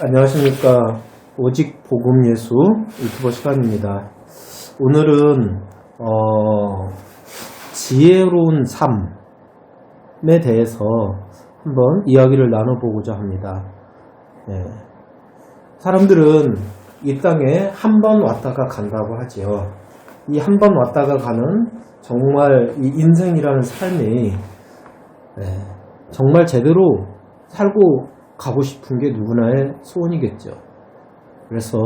안녕하십니까. 오직 복음 예수 유튜버 시간입니다. 오늘은 지혜로운 삶에 대해서 한번 이야기를 나눠보고자 합니다. 사람들은 이 땅에 한 번 왔다가 간다고 하지요. 이 한 번 왔다가 가는 정말 이 인생이라는 삶이 정말 제대로 살고 가고 싶은 게 누구나의 소원이겠죠. 그래서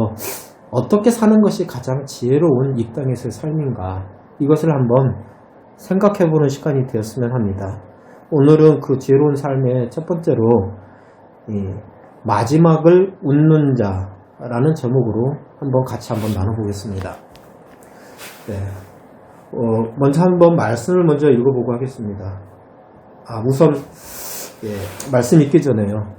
어떻게 사는 것이 가장 지혜로운 이 땅에서의 삶인가, 이것을 한번 생각해보는 시간이 되었으면 합니다. 오늘은 그 지혜로운 삶의 첫 번째로 마지막을 웃는 자라는 제목으로 같이 한번 나눠보겠습니다. 먼저 한번 말씀을 먼저 읽어보고 하겠습니다. 우선 말씀 읽기 전에요.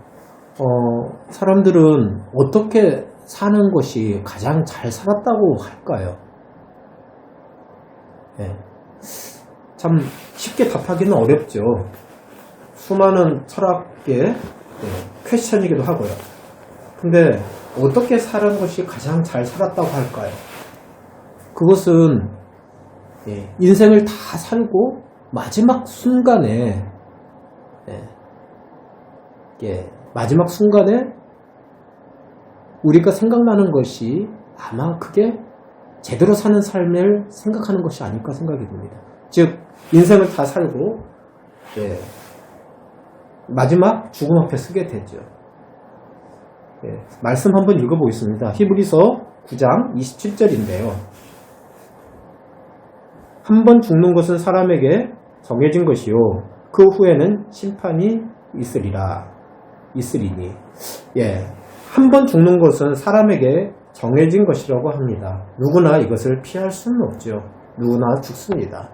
사람들은 어떻게 사는 것이 가장 잘 살았다고 할까요? 참 쉽게 답하기는 어렵죠. 수많은 철학계 퀘스천이기도 하고요. 근데 어떻게 사는 것이 가장 잘 살았다고 할까요? 그것은 인생을 다 살고 마지막 순간에 마지막 순간에 우리가 생각나는 것이 아마 그게 제대로 사는 삶을 생각하는 것이 아닐까 생각이 듭니다. 즉 인생을 다 살고 마지막 죽음 앞에 서게 되죠. 말씀 한번 읽어보겠습니다. 히브리서 9장 27절인데요. 한 번 죽는 것은 사람에게 정해진 것이요 그 후에는 심판이 있으리니. 한 번 죽는 것은 사람에게 정해진 것이라고 합니다. 누구나 이것을 피할 수는 없죠. 누구나 죽습니다.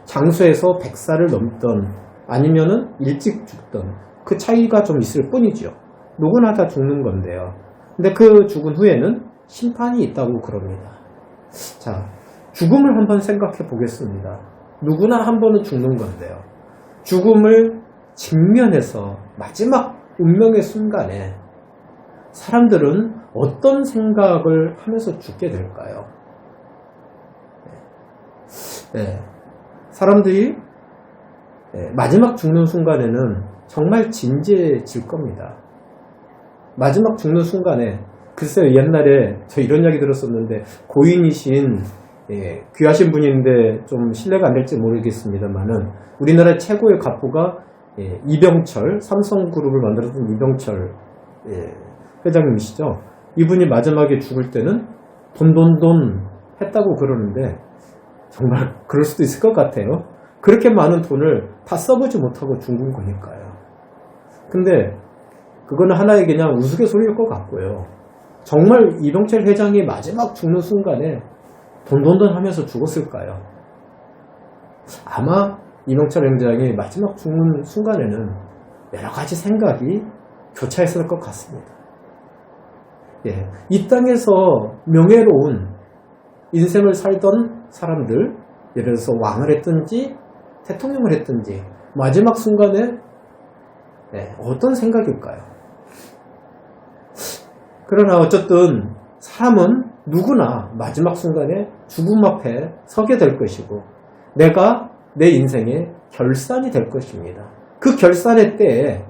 장수에서 100살을 넘던 아니면은 일찍 죽던 그 차이가 좀 있을 뿐이죠. 누구나 다 죽는 건데요. 근데 그 죽은 후에는 심판이 있다고 그럽니다. 자, 죽음을 한번 생각해 보겠습니다. 누구나 한 번은 죽는 건데요. 죽음을 직면해서 마지막 운명의 순간에 사람들은 어떤 생각을 하면서 죽게 될까요? 사람들이 마지막 죽는 순간에는 정말 진지해질 겁니다. 마지막 죽는 순간에, 글쎄요, 옛날에 저 이런 이야기 들었었는데, 고인이신 귀하신 분인데 좀 신뢰가 안 될지 모르겠습니다만은 우리나라 최고의 가부가 이병철, 삼성그룹을 만들었던 이병철 회장님이시죠. 이분이 마지막에 죽을 때는 돈 했다고 그러는데 정말 그럴 수도 있을 것 같아요. 그렇게 많은 돈을 다 써보지 못하고 죽은 거니까요. 근데 그거는 하나의 그냥 우스갯소리일 것 같고요. 정말 이병철 회장이 마지막 죽는 순간에 돈 하면서 죽었을까요? 아마 이병철 회장이 마지막 죽는 순간에는 여러 가지 생각이 교차했을 것 같습니다. 이 땅에서 명예로운 인생을 살던 사람들, 예를 들어서 왕을 했든지 대통령을 했든지 마지막 순간에 어떤 생각일까요? 그러나 어쨌든 사람은 누구나 마지막 순간에 죽음 앞에 서게 될 것이고 내가 내 인생의 결산이 될 것입니다. 그 결산의 때에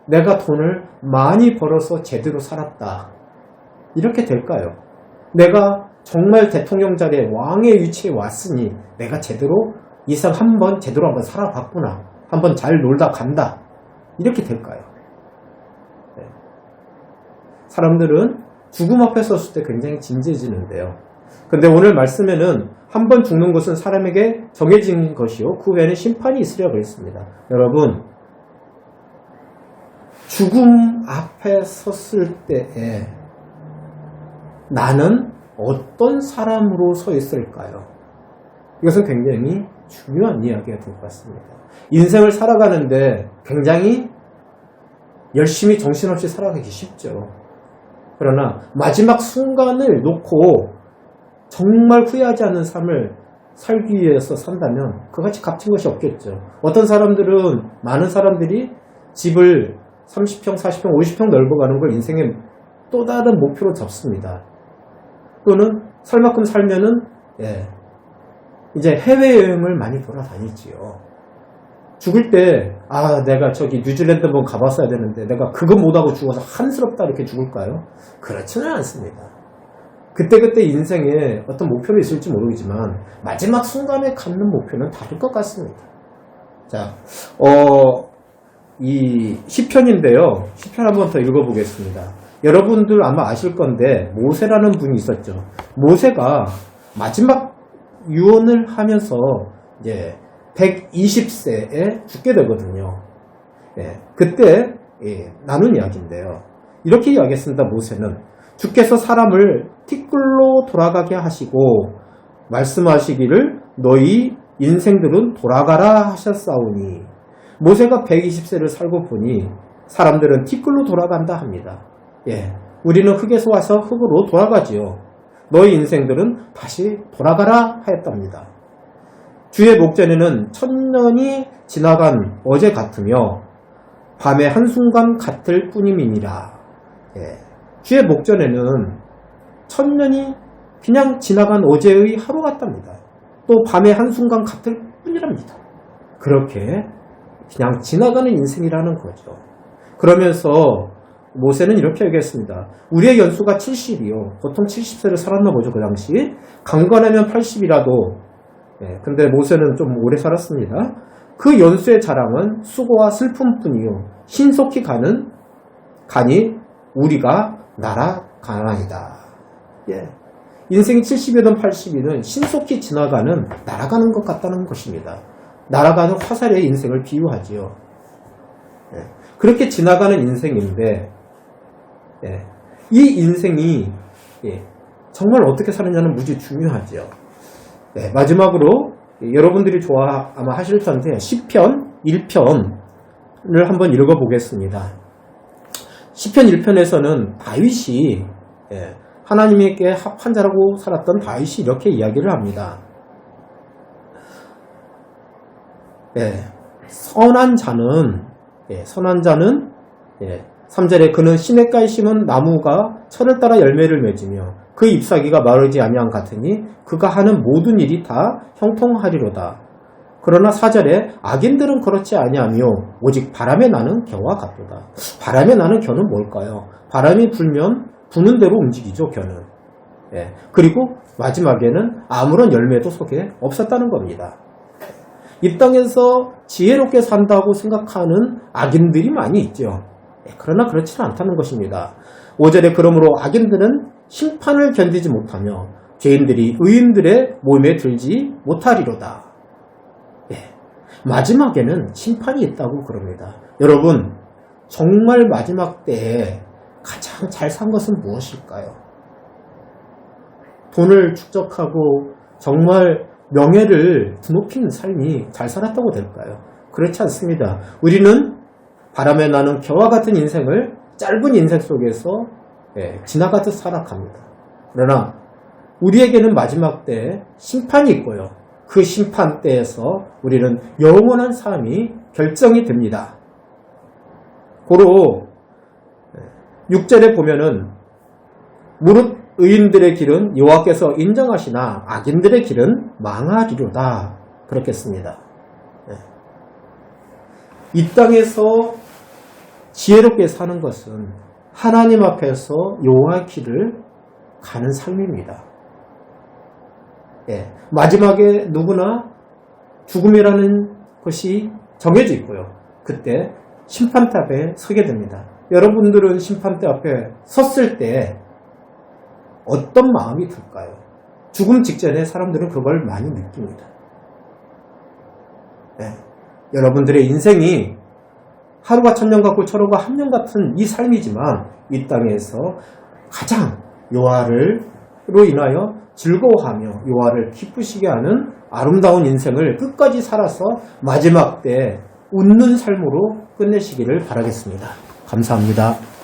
내가 돈을 많이 벌어서 제대로 살았다, 이렇게 될까요? 내가 정말 대통령 자리에 왕의 위치에 왔으니 내가 제대로 이상 제대로 한번 살아봤구나, 한번 잘 놀다 간다, 이렇게 될까요? 사람들은 죽음 앞에 섰을 때 굉장히 진지해지는데요. 근데 오늘 말씀에는 한 번 죽는 것은 사람에게 정해진 것이요 그 후에는 심판이 있으리라 그랬습니다. 여러분, 죽음 앞에 섰을 때에 나는 어떤 사람으로 서 있을까요? 이것은 굉장히 중요한 이야기가 될 것 같습니다. 인생을 살아가는데 굉장히 열심히 정신없이 살아가기 쉽죠. 그러나 마지막 순간을 놓고 정말 후회하지 않는 삶을 살기 위해서 산다면 그같이 값진 것이 없겠죠. 어떤 사람들은, 많은 사람들이 집을 30평, 40평, 50평 넓어가는 걸 인생의 또 다른 목표로 잡습니다. 또는 살 만큼 살면은 이제 해외여행을 많이 돌아다니지요. 죽을 때 내가 저기 뉴질랜드 한번 가봤어야 되는데 내가 그거 못하고 죽어서 한스럽다 이렇게 죽을까요? 그렇지는 않습니다. 그때그때 인생에 어떤 목표는 있을지 모르겠지만 마지막 순간에 갖는 목표는 다를 것 같습니다. 자, 이 시편인데요. 시편 한번 더 읽어보겠습니다. 여러분들 아마 아실 건데 모세라는 분이 있었죠. 모세가 마지막 유언을 하면서 이제 120세에 죽게 되거든요. 그때 나눈 이야기인데요. 이렇게 이야기했습니다. 모세는 주께서 사람을 티끌로 돌아가게 하시고 말씀하시기를 너희 인생들은 돌아가라 하셨사오니 모세가 120세를 살고 보니 사람들은 티끌로 돌아간다 합니다. 우리는 흙에서 와서 흙으로 돌아가지요. 너희 인생들은 다시 돌아가라 하였답니다. 주의 목전에는 천년이 지나간 어제 같으며 밤의 한순간 같을 뿐임이니라. 주의 목전에는 천년이 그냥 지나간 어제의 하루 같답니다. 또 밤의 한순간 같을 뿐이랍니다. 그렇게 그냥 지나가는 인생이라는 거죠. 그러면서 모세는 이렇게 얘기했습니다. 우리의 연수가 70이요. 보통 70세를 살았나 보죠. 그 당시. 강건하면 80이라도 근데 모세는 좀 오래 살았습니다. 그 연수의 자랑은 수고와 슬픔뿐이요. 신속히 가니 우리가 날아가나이다. 인생이 70이든 80이든 신속히 지나가는 날아가는 것 같다는 것입니다. 날아가는 화살의 인생을 비유하지요. 그렇게 지나가는 인생인데 이 인생이 정말 어떻게 사느냐는 무지 중요하죠. 마지막으로 여러분들이 아마 하실 텐데 시편 1편을 한번 읽어보겠습니다. 시편 1편에서는 다윗이 하나님께 합한 자라고 살았던 다윗이 이렇게 이야기를 합니다. 선한 자는 3절에 그는 시냇가에 심은 나무가 철을 따라 열매를 맺으며 그 잎사귀가 마르지 아니한 같으니 그가 하는 모든 일이 다 형통하리로다. 그러나 4절에 악인들은 그렇지 아니하며 오직 바람에 나는 겨와 같도다. 바람에 나는 겨는 뭘까요? 바람이 불면 부는 대로 움직이죠. 겨는. 그리고 마지막에는 아무런 열매도 속에 없었다는 겁니다. 이 땅에서 지혜롭게 산다고 생각하는 악인들이 많이 있죠. 그러나 그렇지는 않다는 것입니다. 5절에 그러므로 악인들은 심판을 견디지 못하며 죄인들이 의인들의 몸에 들지 못하리로다. 마지막에는 심판이 있다고 그럽니다. 여러분, 정말 마지막 때에 가장 잘 산 것은 무엇일까요? 돈을 축적하고 정말 명예를 드높인 삶이 잘 살았다고 될까요? 그렇지 않습니다. 우리는 바람에 나는 겨와 같은 인생을 짧은 인생 속에서 지나가듯 살아갑니다. 그러나 우리에게는 마지막 때 심판이 있고요. 그 심판 때에서 우리는 영원한 삶이 결정이 됩니다. 고로 6절에 보면은 무릇 의인들의 길은 여호와께서 인정하시나 악인들의 길은 망하리로다. 그렇겠습니다. 이 땅에서 지혜롭게 사는 것은 하나님 앞에서 여호와의 길을 가는 삶입니다. 마지막에 누구나 죽음이라는 것이 정해져 있고요. 그때 심판대 앞에 서게 됩니다. 여러분들은 심판대 앞에 섰을 때 어떤 마음이 들까요? 죽음 직전에 사람들은 그걸 많이 느낍니다. 여러분들의 인생이 하루가 천년 같고 철호가 한 년 같은 이 삶이지만 이 땅에서 가장 여호와로 인하여 즐거워하며 여호와를 기쁘시게 하는 아름다운 인생을 끝까지 살아서 마지막 때 웃는 삶으로 끝내시기를 바라겠습니다. 감사합니다.